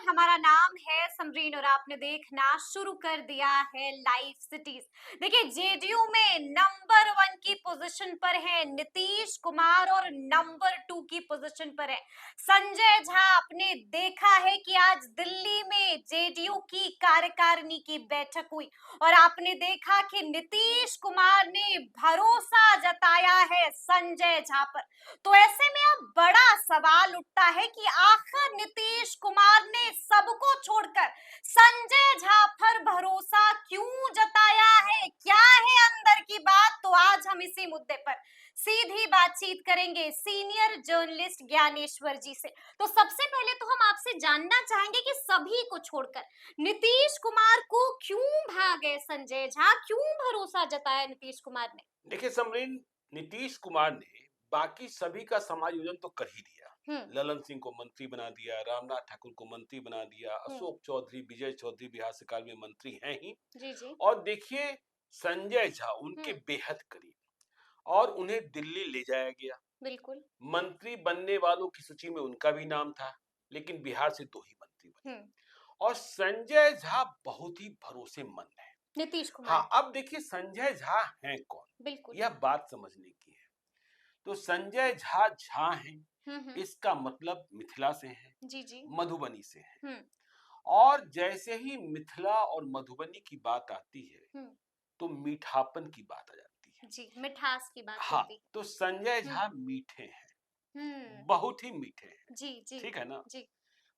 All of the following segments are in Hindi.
हमारा नाम है समरीन और आपने देखना शुरू कर दिया है लाइव सिटीज। देखिए, जेडीयू में नंबर 1 की पोजीशन पर है नीतीश कुमार और नंबर 2 की पोजीशन पर है संजय झा। आपने देखा है कि आज दिल्ली में जेडीयू की कार्यकारिणी की बैठक हुई और आपने देखा कि नीतीश कुमार ने भरोसा जताया है संजय झा पर। तो ऐसे में अब बड़ा सवाल उठता है कि आखिर नीतीश कुमार ने सबको छोड़कर संजय झा पर भरोसा क्यों जताया है, क्या है अंदर की बात। तो आज हम इसी मुद्दे पर सीधी बातचीत करेंगे सीनियर जर्नलिस्ट ज्ञानेश्वर जी से। तो सबसे पहले तो हम आपसे जानना चाहेंगे कि सभी को छोड़कर नीतीश कुमार को क्यों भागे संजय झा, क्यों भरोसा जताया नीतीश कुमार ने। देखिए समरीन, नीतीश कुमार ने बाकी सभी का समायोजन तो कर ही दिया। ललन सिंह को मंत्री बना दिया, रामनाथ ठाकुर को मंत्री बना दिया, अशोक चौधरी, विजय चौधरी बिहार सरकार में मंत्री हैं ही। जी जी। और देखिए, संजय झा उनके बेहद करीब और उन्हें दिल्ली ले जाया गया। बिल्कुल। मंत्री बनने वालों की सूची में उनका भी नाम था, लेकिन बिहार से 2 ही मंत्री बने। और संजय झा बहुत ही भरोसेमंद है नीतीश कुमार। हाँ, अब देखिए संजय झा हैं कौन, बिल्कुल। यह बात समझने की है। तो संजय झा झा हैं, इसका मतलब मिथिला से हैं, जी जी। मधुबनी से हैं। और जैसे ही मिथिला और मधुबनी की बात आती है तो मीठापन की बात आ जाती है। जी, मिठास की बात हाँ, होती है। तो संजय झा मीठे हैं, बहुत ही मीठे हैं। जी जी। ठीक है ना। जी।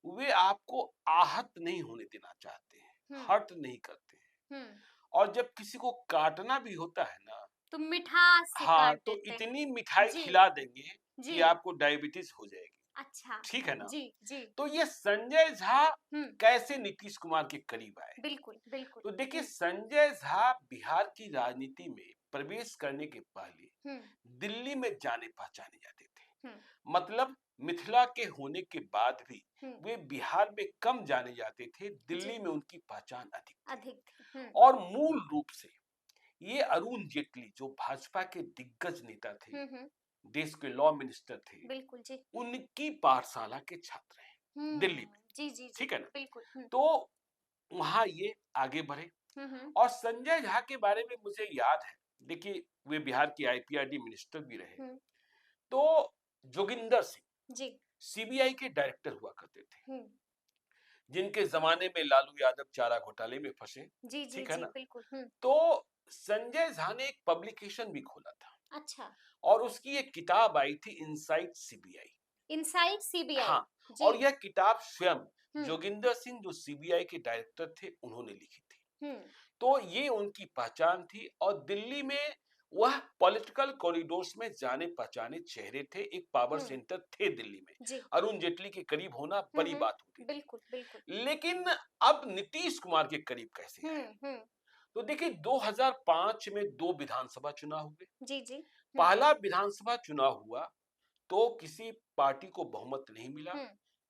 वे आपको आहत नहीं होने देना चाहते हैं, हर्ट नहीं करते हैं। और जब किसी को काटना भी होता है ना, तो मिठास से हाँ, काट तो देते हैं। इतनी मिठाई जी खिला देंगे कि जी। आपको डायबिटीज हो जाएगी। अच्छा। ठीक है ना। जी जी। तो ये संजय झा कैसे नीतीश कुमार के करीब आए। बिल्कुल बिल्कुल। तो देखिए, संजय झा बिहार की राजनीति में प्रवेश करने के पहले दिल्ली में जाने पहचाने जाते थे। मतलब मिथिला के होने के बाद भी वे बिहार में कम जाने जाते थे, दिल्ली में उनकी पहचान अधिक थी। और मूल रूप से ये अरुण जेटली जो भाजपा के दिग्गज नेता थे, देश के लॉ मिनिस्टर थे, बिल्कुल जी, उनकी पाठशाला के छात्र हैं दिल्ली में। जी जी। ठीक है ना। बिल्कुल। तो वहां ये आगे बढ़े। और संजय झा के बारे में मुझे याद है, देखिए वे बिहार के आईपीआरडी मिनिस्टर भी रहे। तो जोगिंदर सिंह जी सीबीआई के डायरेक्टर हुआ करते थे, जिनके जमाने में लालू यादव चारा घोटाले में फंसे। जी जी। ठीक है जी ना। बिल्कुल। तो संजय झा ने एक पब्लिकेशन भी खोला था। अच्छा। और उसकी एक किताब आई थी, इनसाइड सीबीआई। Inside CBI. हाँ, जी। और यह किताब स्वयं जोगिंदर सिंह जो सीबीआई के डायरेक्टर थे उन्होंने लिखी थी। तो ये उनकी पहचान थी और दिल्ली में वह पॉलिटिकल कॉरिडोर्स में जाने पहचाने चेहरे थे, एक पावर सेंटर थे दिल्ली में। अरुण जेटली के करीब होना बड़ी बात होती थी। बिल्कुल बिल्कुल। लेकिन अब नीतीश कुमार के करीब कैसे आए। तो देखिए, 2005 में 2 विधानसभा चुनाव हुए। जी जी। पहला विधानसभा चुनाव हुआ तो किसी पार्टी को बहुमत नहीं मिला।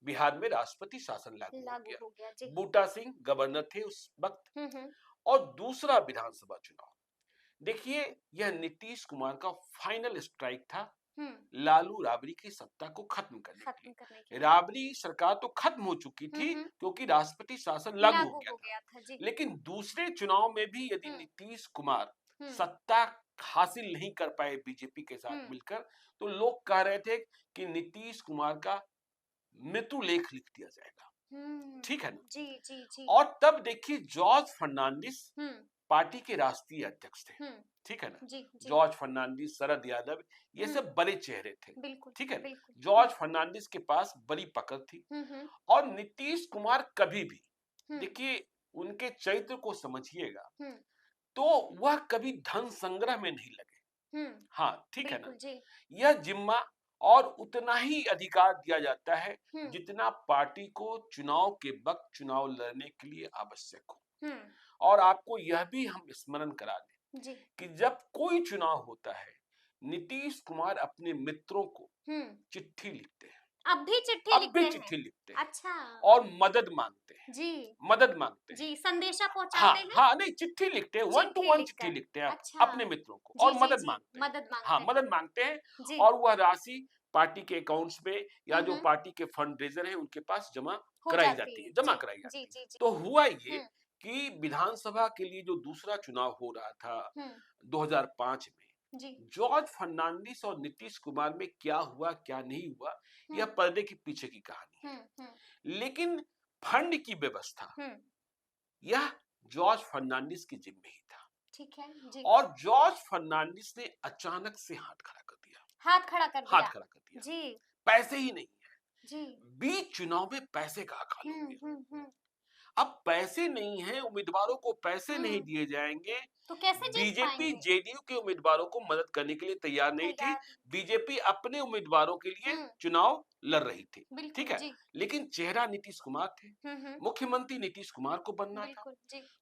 बिहार में राष्ट्रपति शासन लागू हो गया। जी। बूटा सिंह गवर्नर थे उस वक्त। और दूसरा विधानसभा चुनाव, देखिए यह नीतीश कुमार का फाइनल स्ट्राइक था लालू राबड़ी की सत्ता को खत्म करने के लिए। राबड़ी सरकार तो खत्म हो चुकी थी क्योंकि राष्ट्रपति शासन लागू हो गया था। जी। लेकिन दूसरे चुनाव में भी यदि नीतीश कुमार सत्ता हासिल नहीं कर पाए बीजेपी के साथ मिलकर, तो लोग कह रहे थे कि नीतीश कुमार का मृत्यु लेख लिख दिया जाएगा। ठीक है ना। जी जी जी। और तब देखिए, जॉर्ज फर्नांडिस पार्टी के राष्ट्रीय अध्यक्ष थे। ठीक है ना। जी जी। जॉर्ज फर्नांडिस, शरद यादव, ये सब बड़े चेहरे थे। बिल्कुल। ठीक है। बिल्कुल। जॉर्ज फर्नांडिस के पास बड़ी पकड़ थी। और नीतीश कुमार कभी भी, देखिए उनके चरित्र को समझिएगा, तो वह कभी धन संग्रह में नहीं लगे। हाँ, ठीक है ना। यह जिम्मा और उतना ही अधिकार दिया जाता है जितना पार्टी को चुनाव के वक्त चुनाव लड़ने के लिए आवश्यक हो। और आपको यह भी हम स्मरण करा दें कि जब कोई चुनाव होता है, नीतीश कुमार अपने मित्रों को चिट्ठी लिखते हैं। अब भी चिट्ठी लिखते हैं। अच्छा। और मदद मांगते हैं। जी, संदेशा पहुंचाते हाँ हैं। हाँ, नहीं चिट्ठी लिखते हैं, 1 to 1 चिट्ठी लिखते हैं। अच्छा। अपने मित्रों को। जी, और जी, मदद जी, मांगते हैं। मदद मांगते हाँ, हैं। मदद मांगते हैं। जी। और वह राशि पार्टी के अकाउंट्स में या जो पार्टी के फंड रेजर हैं उनके पास जमा कराई जाती है, जमा कराई जाती है। तो हुआ ये कि विधानसभा के लिए जो दूसरा चुनाव हो रहा था 2005 में, जॉर्ज फर्नांडिस और नीतीश कुमार में क्या हुआ क्या नहीं हुआ, यह पर्दे के पीछे की कहानी है। लेकिन फंड की व्यवस्था यह जॉर्ज फर्नांडिस की जिम्मे ही था। ठीक है जी। और जॉर्ज फर्नांडिस ने अचानक से हाथ खड़ा कर दिया। जी। पैसे ही नहीं है जी। बीच चुनाव में पैसे का अकाल हो गया। अब पैसे नहीं है, उम्मीदवारों को पैसे नहीं दिए जाएंगे, तो कैसे बीजेपी जेडीयू के उम्मीदवारों को मदद करने के लिए तैयार नहीं थी। बीजेपी अपने उम्मीदवारों के लिए चुनाव लड़ रही थी, ठीक है, लेकिन चेहरा नीतीश कुमार थे, मुख्यमंत्री नीतीश कुमार को बनना था,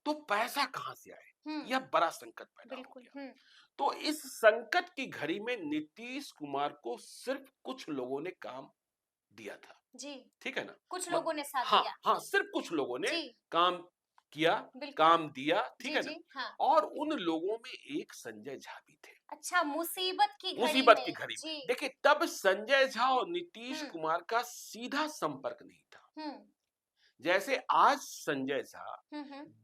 तो पैसा कहां से आए, यह बड़ा संकट पैदा हो गया। तो इस संकट की घड़ी में नीतीश कुमार को सिर्फ कुछ लोगों ने काम दिया था जी, ठीक है ना, कुछ लोगों ने साथ दिया। हाँ, सिर्फ कुछ लोगों ने काम किया, काम दिया, ठीक है ना। हाँ। और उन लोगों में एक संजय झा भी थे। अच्छा, मुसीबत की घड़ी में देखिए, तब संजय झा और नीतीश कुमार का सीधा संपर्क नहीं था। जैसे आज संजय झा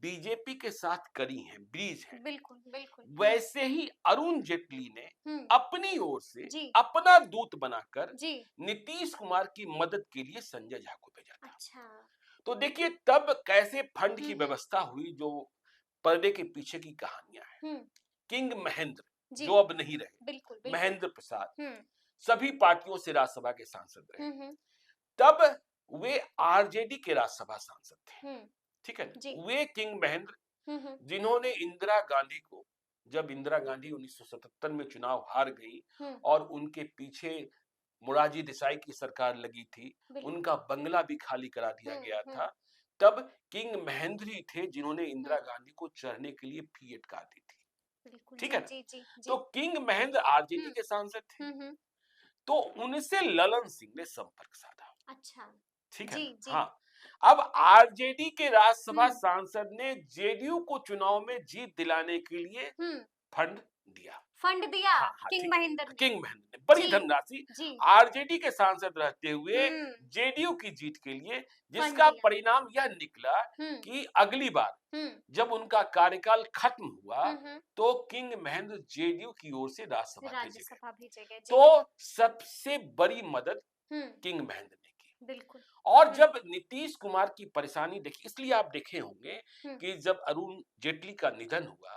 बीजेपी के साथ कड़ी हैं, ब्रिज है, बिल्कुल। वैसे ही अरुण जेटली ने अपनी ओर से अपना दूत बनाकर नीतीश कुमार की मदद के लिए संजय झा को भेजा था। अच्छा। तो देखिए तब कैसे फंड की व्यवस्था हुई, जो पर्दे के पीछे की कहानियां हैं। किंग महेंद्र जो अब नहीं रहे, महेंद्र प्रसाद सभी पार्टियों से राज्यसभा के सांसद रहे। तब वे आरजेडी के राज्यसभा सांसद थे, ठीक है। वे किंग महेंद्र जिन्होंने इंदिरा गांधी को, जब इंदिरा गांधी 1977 में चुनाव हार गई और उनके पीछे मोरारजी देसाई की सरकार लगी थी, उनका बंगला भी खाली करा दिया गया था, तब किंग महेंद्र ही थे जिन्होंने इंदिरा गांधी को चढ़ने के लिए फीएट काटी थी, ठीक है ना। तो किंग महेंद्र आरजेडी के सांसद थे, तो उनसे ललन सिंह ने संपर्क साधा। अच्छा, ठीक है। हाँ, अब आरजेडी के राज्यसभा सांसद ने जेडीयू को चुनाव में जीत दिलाने के लिए फंड दिया। हाँ, किंग महेंद्र ने बड़ी धनराशि आरजेडी के सांसद रहते हुए जेडीयू की जीत के लिए, जिसका परिणाम यह निकला कि अगली बार जब उनका कार्यकाल खत्म हुआ तो किंग महेंद्र जेडीयू की ओर से राज्यसभा भेजे गए। तो सबसे बड़ी मदद किंग महेंद्र ने की, बिल्कुल। और जब नीतीश कुमार की परेशानी देखी, इसलिए आप देखे होंगे कि जब अरुण जेटली का निधन हुआ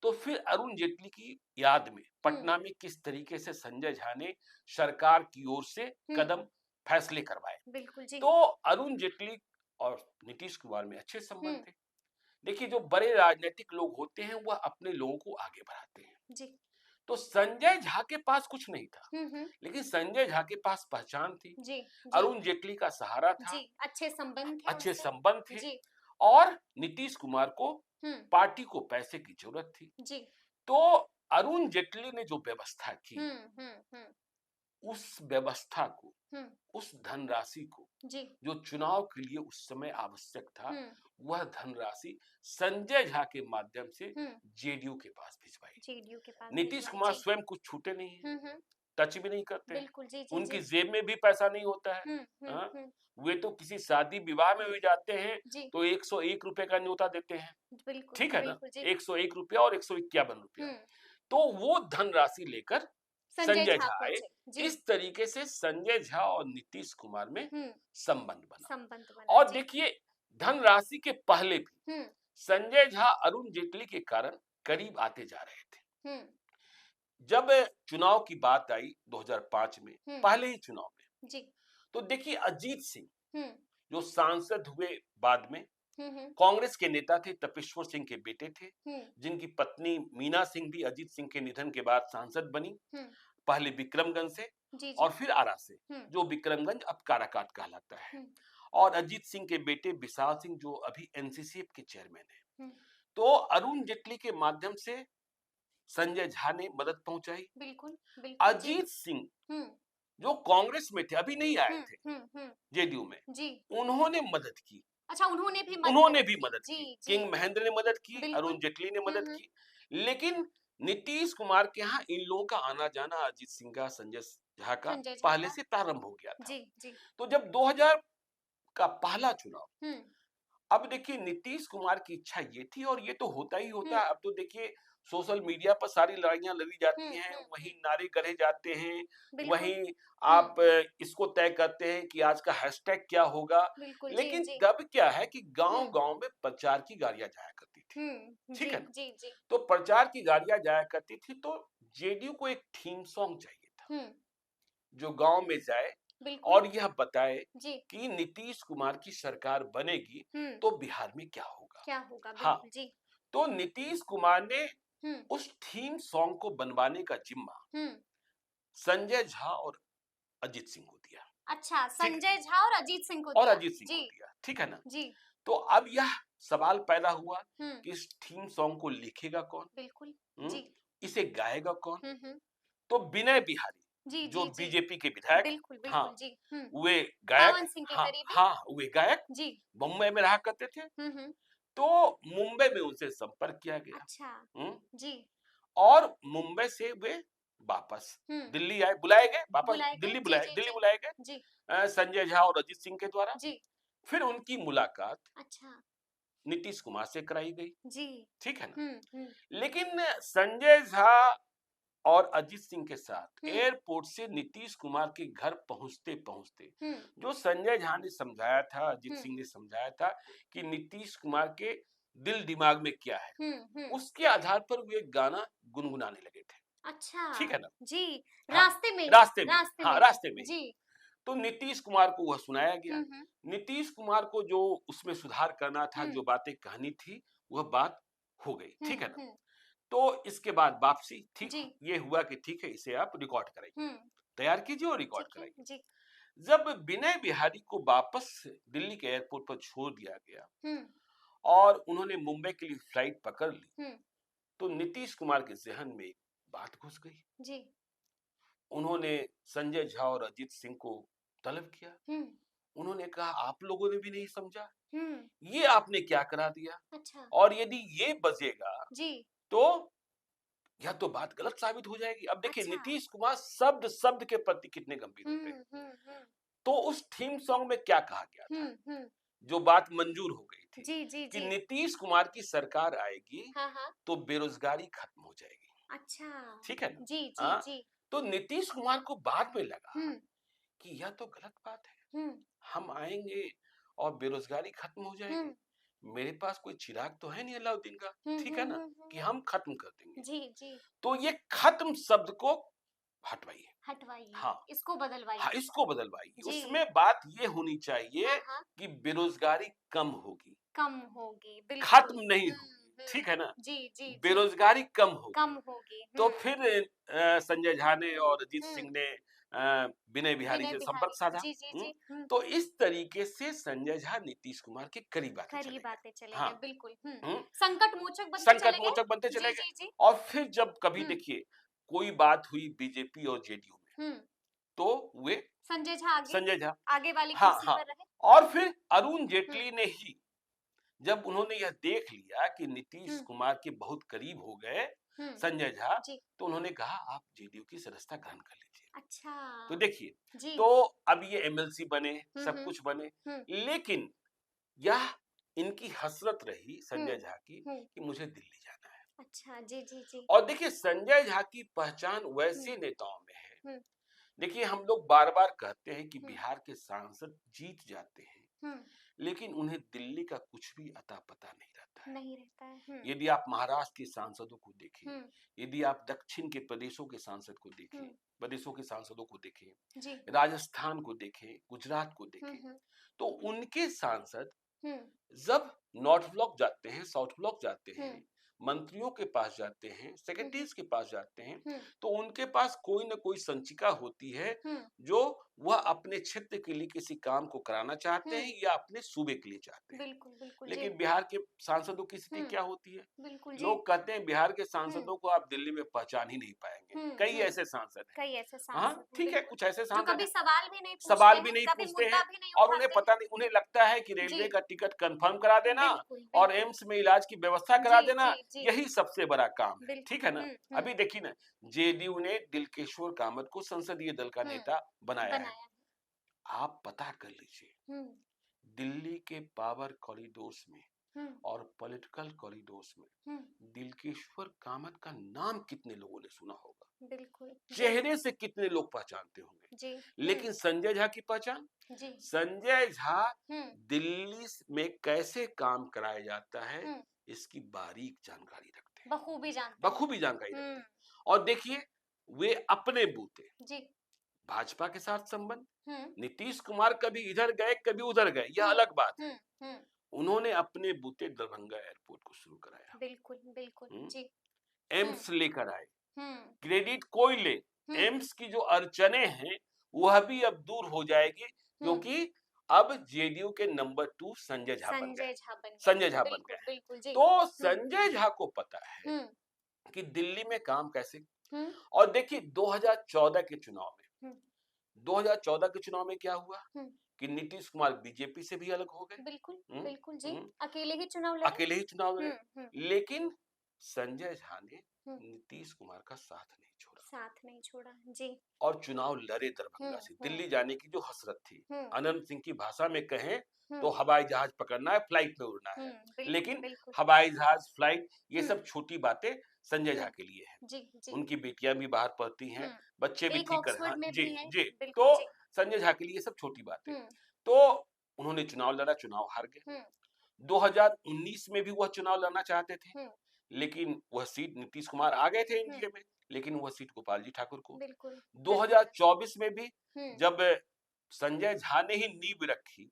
तो फिर अरुण जेटली की याद में पटना में किस तरीके से संजय झा ने सरकार की ओर से कदम फैसले करवाए। बिल्कुल जी। तो अरुण जेटली और नीतीश कुमार में अच्छे संबंध थे। देखिए, जो बड़े राजनीतिक लोग होते हैं वह अपने लोगों को आगे बढ़ाते हैं जी। तो संजय झा के पास कुछ नहीं था, लेकिन संजय झा के पास पहचान थी जी। अरुण जेटली का सहारा था जी। अच्छे संबंध थे और नीतीश कुमार को पार्टी को पैसे की जरूरत थी जी। तो अरुण जेटली ने जो व्यवस्था की, उस व्यवस्था को, उस धनराशि को जो चुनाव के लिए उस समय आवश्यक था, वह धनराशि संजय झा के माध्यम से जेडीयू के पास भिजवाई। नीतीश कुमार स्वयं कुछ छूटे नहीं है, टच भी नहीं करते, बिल्कुल जी, जी, उनकी जेब में भी पैसा नहीं होता है। वे तो किसी शादी विवाह में भी जाते हैं तो 101 रुपए का न्योता देते हैं, ठीक है ना, 101 रुपया और 151 रुपया। तो वो धनराशि लेकर संजय झा आए। इस तरीके से संजय झा और नीतीश कुमार में संबंध बना। और देखिए, धनराशि के पहले भी संजय झा अरुण जेटली के कारण करीब आते जा रहे थे। जब चुनाव की बात आई 2005 में, पहले ही चुनाव में, तो देखिए अजीत सिंह जो सांसद हुए बाद में, कांग्रेस के नेता थे, तपेश्वर सिंह के बेटे थे, जिनकी पत्नी मीना सिंह भी अजीत सिंह के निधन के बाद सांसद बनी, पहले विक्रमगंज से और फिर आरा से, जो विक्रमगंज अब काराकाट कहलाता है। और अजीत सिंह के बेटे विशाल सिंह जो अभी एनसीसीएफ के चेयरमैन है। तो अरुण जेटली के माध्यम से संजय झा ने मदद पहुंचाई। बिल्कुल, अजीत सिंह जो कांग्रेस में थे, अभी नहीं आए थे जेडीयू में, उन्होंने मदद की। अच्छा, उन्होंने भी मदद की। किंग महेंद्र ने मदद की, अरुण जेटली ने मदद की, लेकिन नीतीश कुमार के यहाँ इन लोगों का आना जाना अजीत सिंह का, संजय झा का संजय झा पहले का। से प्रारंभ हो गया था। जी जी। तो जब 2000 का पहला चुनाव, हम्म अब देखिए नीतीश कुमार की इच्छा ये थी, और ये तो होता ही होता है। हम्म अब तो देखिए सोशल मीडिया पर सारी लड़ाइयां लड़ी जाती हैं, वहीं हम्म। नारे गढ़े जाते हैं, बिल्कुल। वहीं आप इसको तय करते हैं कि आज का हैशटैग क्या होगा। बिल्कुल। जी लेकिन जी। तब क्या है कि गांव हम्म गांव में प्रचार की गाड़ियां जाया करती थी, ठीक जी है ना। जी जी। तो प्रचार की गाड़ियां जाया करती थी, तो जेडीयू को एक थीम सॉन्ग चाहिए था हम्म जो गांव में जाए बिल्कुल। और यह बताए जी। कि नीतीश कुमार की सरकार बनेगी हम्म तो बिहार में क्या होगा। क्या होगा, हाँ, बिल्कुल। जी। तो नीतीश कुमार ने हम्म उस थीम सॉन्ग को बनवाने का जिम्मा हम्म। संजय झा और अजीत सिंह को दिया। अच्छा, ठीक, संजय झा और अजीत सिंह को और दिया। अजीत सिंह को जी दिया, ठीक है ना। जी। तो अब यह सवाल पैदा हुआ हम्म कि इस थीम सॉन्ग को लिखेगा कौन, बिल्कुल। हम्म, जी। इसे गाएगा कौन। हम्म। तो विनय बिहारी, जी जो जी जी। बीजेपी के विधायक, बिल्कुल हाँ, बिल्कुल। जी। वे गायक, पावन सिंह के हाँ करीबी। हाँ, वे गायक जी। मुंबई में रहा करते थे। हम्म। तो मुंबई में उनसे संपर्क किया गया, अच्छा। हम्म, जी। और मुंबई से वे वापस हम्म। दिल्ली आए, बुलाए गए, वापस बुलाए गए। दिल्ली जी बुलाए, जी दिल्ली जी। बुलाए गए जी संजय झा और अजीत सिंह के द्वारा। जी। फिर उनकी मुलाकात अच्छा। नीतीश कुमार से कराई गई, जी। ठीक है ना। हम्म। लेकिन संजय झा और अजीत सिंह के साथ हम्म एयरपोर्ट से नीतीश कुमार के घर पहुंचते पहुंचते हम्म जो संजय झा ने समझाया था, अजीत हम्म सिंह ने समझाया था कि नीतीश कुमार के दिल दिमाग में क्या है, हम्म। उसके आधार पर वे गाना गुनगुनाने लगे थे, अच्छा। ठीक है ना। जी। हाँ, रास्ते में ही। रास्ते में ही, रास्ते हाँ में ही। रास्ते में ही। जी। तो नीतीश कुमार को वह सुनाया गया। हम्म। नीतीश कुमार को जो उसमें सुधार करना था, हम्म जो बातें कहनी थी, वह बात हो गई, ठीक है ना। हम्म। तो इसके बाद वापसी, ठीक जी। ये हुआ कि ठीक है इसे आप रिकॉर्ड कराइए, हम्म। तैयार कीजिए और रिकॉर्ड ठीक है। कराइए। जी। जब विनय बिहारी को वापस दिल्ली के एयरपोर्ट पर छोड़ दिया गया हम्म और उन्होंने मुंबई के लिए फ्लाइट पकड़ ली, हम्म। तो नीतीश कुमार के जहन में एक बात घुस गई। जी। उन्होंने संजय झा और अजीत सिंह को तलब किया। हम्म उन्होंने कहा आप लोगों ने भी नहीं समझा, हम्म। ये आपने क्या करा दिया, अच्छा। और यदि ये बजेगा जी। तो यह तो बात गलत साबित हो जाएगी। अब देखिए अच्छा। नीतीश कुमार शब्द शब्द के प्रति कितने गंभीर होते हैं। हम्म। तो उस थीम सॉन्ग में क्या कहा गया था, हम्म। जो बात मंजूर हो गई थी जी जी कि जी। नीतीश कुमार की सरकार आएगी हाँ हाँ। तो बेरोजगारी खत्म हो जाएगी, अच्छा। ठीक है ना। जी जी हाँ, जी। तो नीतीश कुमार को बाद में लगा हम्म कि यह तो गलत बात है, हम्म हम आएंगे और बेरोजगारी खत्म हो हम्म जाएगी। मेरे पास कोई चिराग तो है नहीं अलाउद्दीन का, ठीक है ना, कि हम्म। हम खत्म कर देंगे। जी जी। तो ये खत्म शब्द को हटवाइए, हटवाइए। हाँ इसको हाँ, बदलवाइए। इसको बदलवाइए। जी। उसमें बात ये होनी चाहिए हाँ हाँ। कि बेरोजगारी कम होगी, कम होगी, बिल्कुल। खत्म नहीं होगी, ठीक है ना। जी जी जी। बेरोजगारी कम होगी। कम होगी। तो फिर संजय झा ने और अजीत हम्म। सिंह ने विनय बिहारी विनय से संपर्क बिहारी। साधा। जी जी जी। तो इस तरीके से संजय झा नीतीश कुमार के करीब आते चले करीब गए। आते चले हाँ, गए, बिल्कुल। हम्म, संकट मोचक बनते संकट चले गए। मोचक बनते जी चले गए। जी जी। और फिर जब कभी हम्म देखिए कोई बात हुई बीजेपी और जेडीयू में, हम्म। तो वे संजय झा आगे, संजय झा, आगे वाली हाँ कुर्सी हाँ, पर रहे। और फिर अरुण हम्म जेटली ने ही, जब उन्होंने यह देख लिया कि नीतीश हम्म कुमार के बहुत करीब हो गए हम्म। संजय झा, जी। तो उन्होंने कहा आप जेडीयू की सदस्यता ग्रहण कर लीजिए। अच्छा। तो देखिए, जी। तो अब ये एमएलसी बने, सब कुछ बने, हम्म लेकिन यह इनकी हसरत रही हम्म संजय झा की हम्म। कि मुझे दिल्ली जाना है। अच्छा। जी जी जी। और देखिए संजय झा की पहचान हम्म वैसे नेताओं में है। हम्म देखिए हम लोग बार बार कहते हैं कि हम्म बिहार के सांसद जीत जाते हैं, हम्म। लेकिन उन्हें दिल्ली का कुछ भी अता पता नहीं रहता है। नहीं रहता है। यदि आप महाराष्ट्र के सांसदों को देखें, हम्म यदि आप दक्षिण के प्रदेशों के सांसद को देखें, हम्म। प्रदेशों के सांसदों को देखें, जी। राजस्थान को देखें, गुजरात को देखें, हम्म तो उनके सांसद हम्म जब नॉर्थ ब्लॉक जाते हैं, साउथ ब्लॉक जाते हम्म हैं, मंत्रियों के पास जाते हैं, सेक्रेटरीज के पास जाते हैं, हम्म तो उनके पास कोई ना कोई संचिका होती है हम्म। जो वह अपने क्षेत्र के लिए किसी काम को कराना चाहते हैं या अपने सूबे के लिए चाहते हैं। बिल्कुल, बिल्कुल, जी। लेकिन बिहार के सांसदों की स्थिति क्या होती है? बिल्कुल, जी। लोग कहते हैं बिहार के सांसदों को आप दिल्ली में पहचान ही नहीं पाएंगे। कई ऐसे सांसद हैं। कई ऐसे हाँ, सांसद हैं, ठीक है, बिल्कुल, कुछ ऐसे जो सांसद कभी हैं, सवाल भी नहीं पूछते सवाल भी हैं, नहीं कभी पूछते मुद्दा हैं भी नहीं और उन्हें उठाते पता हैं। नहीं, उन्हें लगता है कि रेलवे जी, का टिकट कंफर्म करा देना बिल्कुल, और बिल्कुल। एम्स में इलाज की व्यवस्था करा जी, देना, जी, जी, यही सबसे बड़ा काम है। बिल्कुल। ठीक है ना? अभी देखिए ना, जेडीयू ने दिलकिशोर कामत को संसदीय दल का नेता बनाया है। बनाया। आप पता कर लीजिए, दिल्ली के पावर कॉरिडोर्स में और पॉलिटिकल कॉरिडोर्स में दिलकिशोर कामत का नाम कितने लोगों ने सुना होगा? बिल्कुल, जी, चेहरे से कितने लोग पहचानते होंगे? जी, लेकिन संजय झा की पहचान? जी, संजय झा दिल्ली में कैसे काम कराया जाता है, इसकी बारीक जानकारी रखते हैं, बखूबी जानते हैं। बखूबी जानकारी रखते हैं। और देखिए, वे अपने बूते जी, भाजपा के साथ संबंध, नीतीश कुमार कभी इधर गए कभी उधर गए, यह अलग बात है। उन्होंने अपने बूते दरभंगा एयरपोर्ट को शुरू कराया, बिल्कुल, बिल्कुल, जी, एम्स लेकर आए। क्रेडिट कोई ले, एम्स की जो अड़चने हैं वह भी अब दूर हो जाएगी, क्योंकि अब जेडीयू के नंबर 2 संजय झा बन गए। संजय झा बन गए। बिल्कुल, जी। तो संजय झा को पता है कि दिल्ली में काम कैसे। और देखिए 2014 के चुनाव में 2014 के चुनाव में क्या हुआ कि नीतीश कुमार बीजेपी से भी अलग हो गए। बिल्कुल, बिल्कुल, जी। अकेले ही चुनाव लड़े। अकेले ही चुनाव लड़े। लेकिन संजय झा ने नीतीश कुमार का साथ नहीं छोड़ा, जी। और चुनाव लड़े दरभंगा से। दिल्ली जाने की जो हसरत थी, अनंत सिंह की भाषा में कहें तो हवाई जहाज पकड़ना है, फ्लाइट में उड़ना है। लेकिन हवाई जहाज, फ्लाइट, ये सब छोटी बातें संजय झा के लिए है। जी, जी। उनकी बेटियां भी बाहर पढ़ती हैं, बच्चे भी एक ठीक कर, ऑक्सफोर्ड में जी भी है। जी। बिल्कुल, तो जी। संजय झा के लिए सब छोटी बातें। तो उन्होंने चुनाव लड़ा, चुनाव हार गए। 2019 में भी वह चुनाव लड़ना चाहते थे, लेकिन वह सीट नीतीश कुमार आ गए थे एनडीए में, लेकिन वह सीट गोपाल जी ठाकुर को। बिल्कुल। 2024 में भी जब संजय झा ने ही नींव रखी,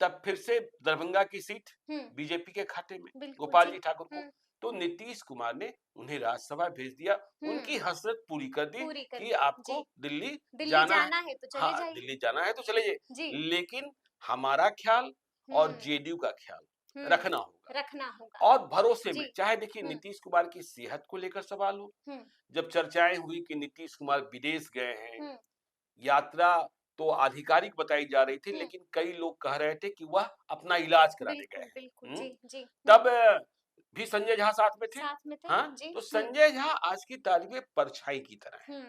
तब फिर से दरभंगा की सीट बीजेपी के खाते में, गोपाल जी ठाकुर को। तो नीतीश कुमार ने उन्हें राज्यसभा भेज दिया, उनकी हसरत पूरी कर दी कि आपको दिल्ली जाना है तो चले जाइए। दिल्ली जाना है तो चले जाइए, लेकिन हमारा ख्याल और जेडीयू का ख्याल रखना होगा और भरोसे में। चाहे देखिए नीतीश कुमार की सेहत को लेकर सवाल हो, जब चर्चाएं हुई कि नीतीश कुमार विदेश गए हैं, यात्रा तो आधिकारिक बताई जा रही थी, लेकिन कई लोग कह रहे थे कि वह अपना इलाज कराने गए हैं। जी, जी। तब भी संजय झा साथ में थे। हाँ, जी। तो संजय झा आज की तारीख में परछाई की तरह है,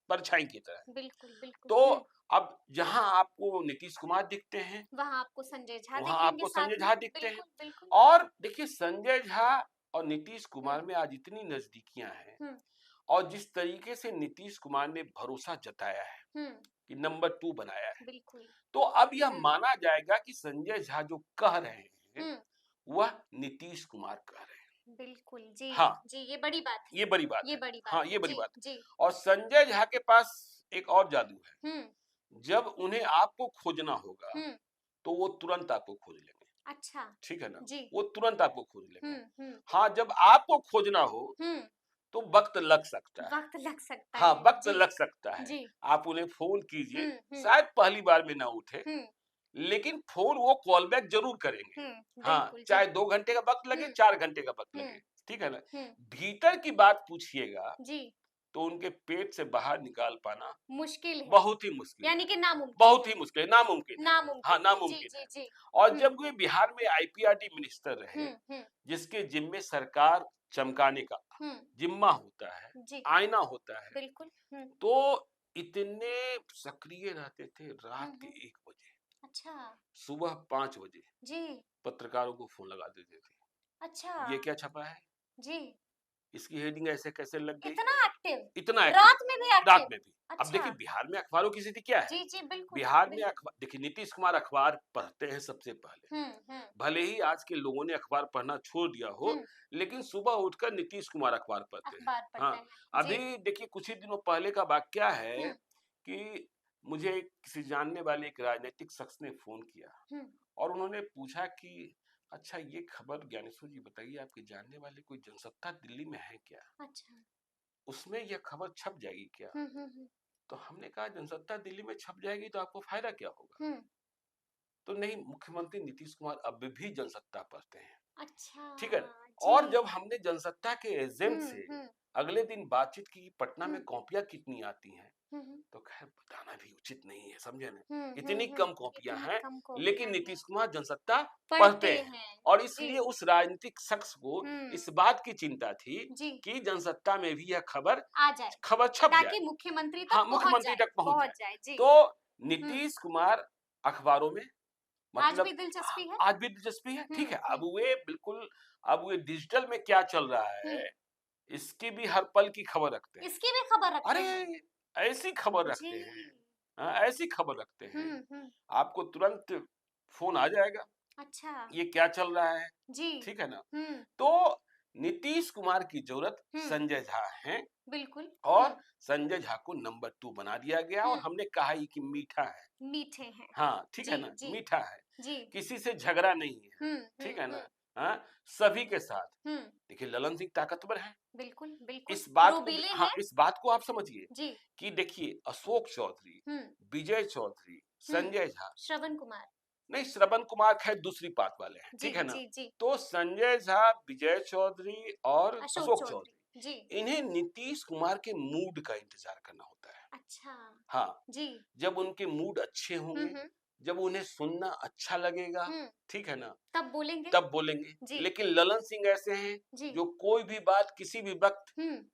परछाई की तरह। बिल्कुल, बिल्कुल। तो अब जहां आपको नीतीश कुमार दिखते हैं, वहां आपको संजय झा दिखते हैं। और देखिए संजय झा और नीतीश कुमार में आज इतनी नजदीकियां हैं, और जिस तरीके से नीतीश कुमार ने भरोसा जताया है कि नंबर 2 बनाया है, बिल्कुल। तो अब यह माना जाएगा कि संजय झा जो कह रहे हैं वह नीतीश कुमार कह रहे हैं। बिल्कुल, जी। हाँ, जी, ये बड़ी बात है। ये बड़ी बात ये है। बड़ी बात हाँ, है। ये बड़ी जी, बात जी। और संजय झा के पास एक और जादू है। जब उन्हें आपको खोजना होगा तो वो तुरंत आपको खोज लेंगे। अच्छा, ठीक है ना? जी। वो तुरंत आपको खोज लेंगे। हाँ, जब आपको खोजना हो तो वक्त लग सकता है। हाँ, वक्त लग सकता है। आप उन्हें फोन कीजिए, शायद पहली बार में ना उठे, लेकिन फोन वो कॉल बैक जरूर करेंगे। हाँ, चाहे 2 घंटे का वक्त लगे, 4 घंटे का वक्त लगे, ठीक है ना? भीतर की बात पूछिएगा तो उनके पेट से बाहर निकाल पाना मुश्किल है, बहुत ही मुश्किल, यानी कि नामुमकिन, बहुत ही मुश्किल है, नामुमकिन है। हाँ, जी, नामुमकिन है। जी। और जब वे बिहार में आईपीआरडी मिनिस्टर रहे, जिसके जिम्मे सरकार चमकाने का जिम्मा होता है, आईना होता है, बिल्कुल। तो इतने सक्रिय रहते थे। रात के 1 बजे, अच्छा, सुबह 5 बजे जी, पत्रकारों को फोन लगा देते थे। अच्छा, ये क्या छपा है, जी, इसकी हेडिंग ऐसे कैसे लग गई, इतना एक्टिव, इतना एक्टिव, रात में भी एक्टिव, रात में भी। अच्छा। अब देखिए बिहार में अखबारों की स्थिति क्या है। जी, जी, बिल्कुल, बिहार में अखबार, देखिए नीतीश कुमार अखबार पढ़ते हैं सबसे पहले। भले ही आज के लोगों ने अखबार पढ़ना छोड़ दिया हो, लेकिन सुबह उठकर नीतीश कुमार अखबार पढ़ते हैं। हाँ, अभी देखिए कुछ ही दिनों पहले का वाकया है कि मुझे किसी जानने वाले एक राजनीतिक शख्स ने फोन किया और उन्होंने पूछा कि अच्छा ये खबर ज्ञानेश्वर जी बताइए, आपके जानने वाले कोई जनसत्ता दिल्ली में है क्या? अच्छा, उसमें यह खबर छप जाएगी क्या? तो हमने कहा जनसत्ता दिल्ली में छप जाएगी तो आपको फायदा क्या होगा? तो नहीं, मुख्यमंत्री नीतीश कुमार अब भी जनसत्ता पढ़ते हैं। अच्छा ठीक है। और जी। जब हमने जनसत्ता के एजेंट से अगले दिन बातचीत की पटना में कॉपियां कितनी आती हैं, तो खैर बताना भी उचित नहीं है, समझे ना, इतनी कम कॉपियां हैं, लेकिन नीतीश कुमार जनसत्ता पढ़ते हैं। और इसलिए उस राजनीतिक शख्स को इस बात की चिंता थी कि जनसत्ता में भी यह खबर आ जाए, खबर छप जाए, ताकि मुख्यमंत्री हाँ, तक मुख्यमंत्री तक पहुंच जाए। जी। तो नीतीश कुमार अखबारों में आज मतलब भी दिलचस्पी है? आज भी दिलचस्पी है, ठीक है। अब वे बिल्कुल, अब वे डिजिटल में क्या चल रहा है इसकी भी हर पल की खबर रखते हैं। इसकी भी खबर रखते अरे हैं? ऐसी खबर रखते हैं, हाँ, ऐसी खबर रखते हैं, आपको तुरंत फोन आ जाएगा। अच्छा, ये क्या चल रहा है जी, ठीक है ना। तो नीतीश कुमार की जरूरत संजय झा है, बिल्कुल। और संजय झा को नंबर 2 बना दिया गया। और हमने कहा ही कि मीठा है, मीठे हैं, हाँ ठीक है ना, मीठा है, जी, किसी से झगड़ा नहीं है, ठीक है ना, हाँ, सभी के साथ। देखिए ललन सिंह ताकतवर है, बिल्कुल बिल्कुल, इस बात को, रोबीले हाँ, हैं, इस बात को आप समझिए जी, कि देखिए अशोक चौधरी, विजय चौधरी, संजय झा, श्रवण कुमार, नहीं श्रवण कुमार खैर दूसरी पार्ट वाले हैं, जी, ठीक है ना। जी, जी, तो संजय झा, विजय चौधरी और अशोक अशोक चौधरी, जी, इन्हें नीतीश कुमार के मूड का इंतजार करना होता है। अच्छा, हाँ, जी, जब उनके मूड अच्छे होंगे, जब उन्हें सुनना अच्छा लगेगा, ठीक है ना, तब बोलेंगे, तब बोलेंगे। जी, लेकिन ललन सिंह ऐसे हैं जी, जो कोई भी बात किसी भी वक्त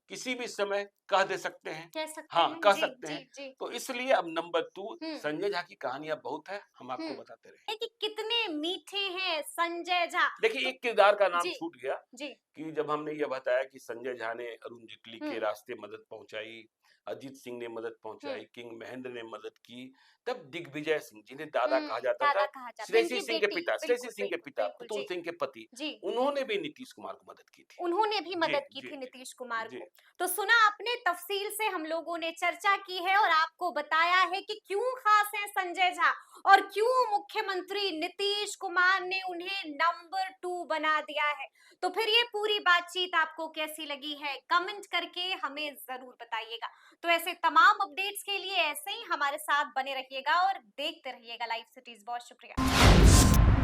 किसी भी समय कह दे सकते हैं, कह सकते हाँ हैं, कह जी, सकते जी, हैं। जी, तो इसलिए अब नंबर 2 संजय झा की कहानियां बहुत है, हम आपको बताते रहे। कि कितने मीठे हैं संजय झा। देखिए तो एक किरदार का नाम जी, छूट गया जी, कि जब हमने ये बताया कि संजय झा ने अरुण जेटली के हम्म, रास्ते मदद पहुंचाई, अजीत सिंह ने मदद पहुंचाई, किंग महेंद्र ने मदद की, तब दिग्विजय सिंह जिन्हें दादा कहा जाता था, दादा कहा जाता, श्रेयसी इनकी सिंह के बेटी, पिता, श्रेयसी बिल्कुल सिंह के बिल्कुल पिता, बिल्कुल, पुतुल जी, सिंह के पति, जी, उन्होंने भी नीतीश कुमार को मदद की थी। उन्होंने भी जी मदद की जी थी जी नीतीश कुमार जी। को। तो सुना आपने, तफसील से हम लोगों ने चर्चा की है और आपको बताया है कि क्यों खास है संजय झा और क्यों मुख्यमंत्री नीतीश कुमार ने उन्हें नंबर 2 बना दिया है। तो फिर ये पूरी बातचीत आपको कैसी लगी है, कमेंट करके हमें जरूर बताइएगा। तो ऐसे तमाम अपडेट्स के लिए ऐसे ही हमारे साथ बने रहिएगा और देखते रहिएगा लाइव सिटीज। बहुत शुक्रिया।